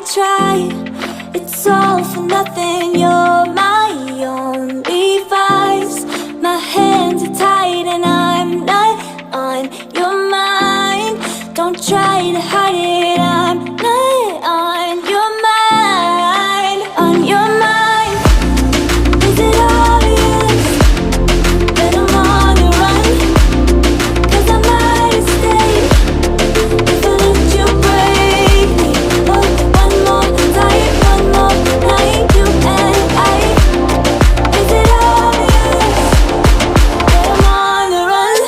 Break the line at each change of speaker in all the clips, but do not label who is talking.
try, it's all for nothing. You're my only vice. My hands are tied and I'm not on your mind. Don't try to hide it, I'm not on your mind. On your mind. Is it obvious that I'm on the run? 'Cause I might have stayed if I let you break me. Oh, one more time, one more night, you and I. Is it obvious that I'm on the run?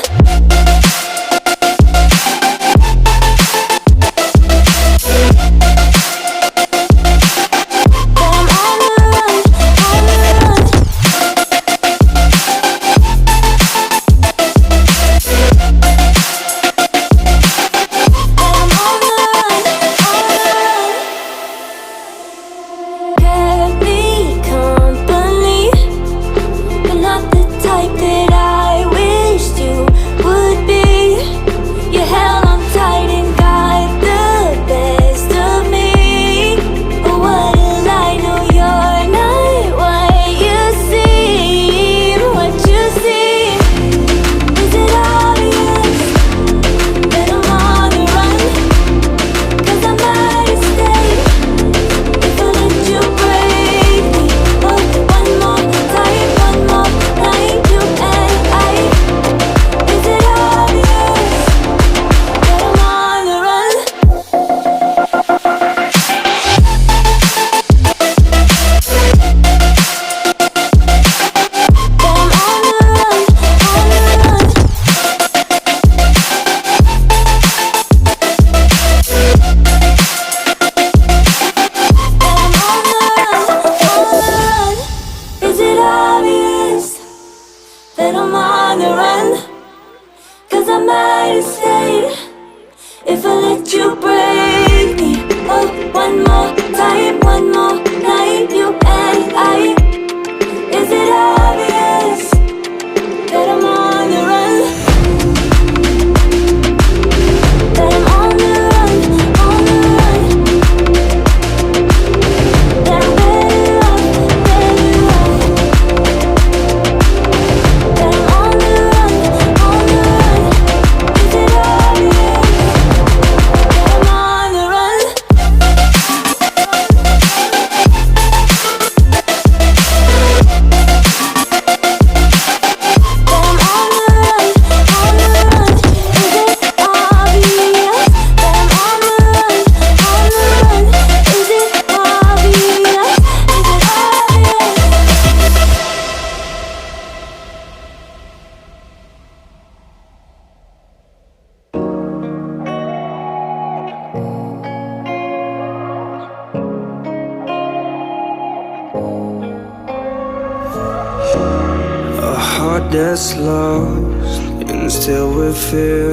That's lost and still with fear.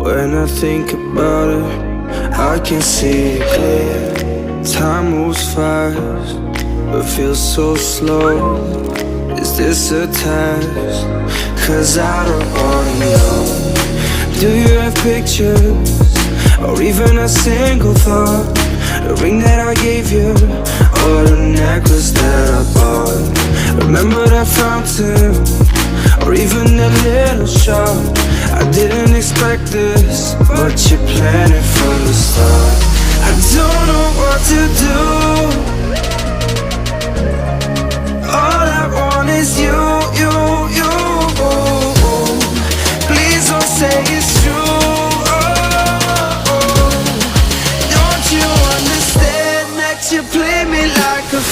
When I think about it, I can see it clear. Time moves fast, but feels so slow. Is this a test? 'Cause I don't wanna know. Do you have pictures, or even a single thought? The ring that I gave you, or the necklace that I bought? Remember that fountain, or even that little shop? I didn't expect this, but you planned it from the start. I don't know what to do. All I want is you, you, you. Please don't say it's true. Don't you understand that you play me like a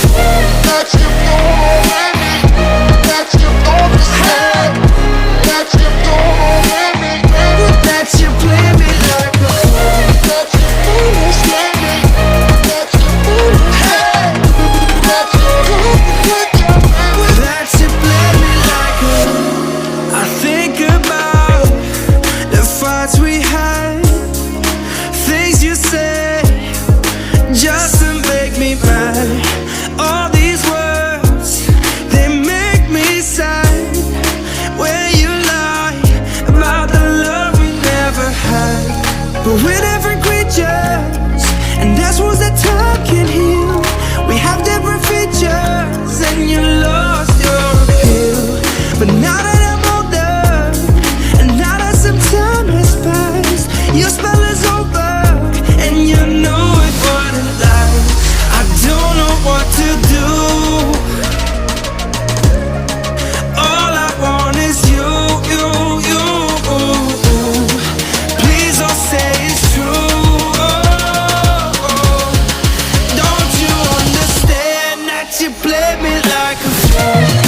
play me like a fool.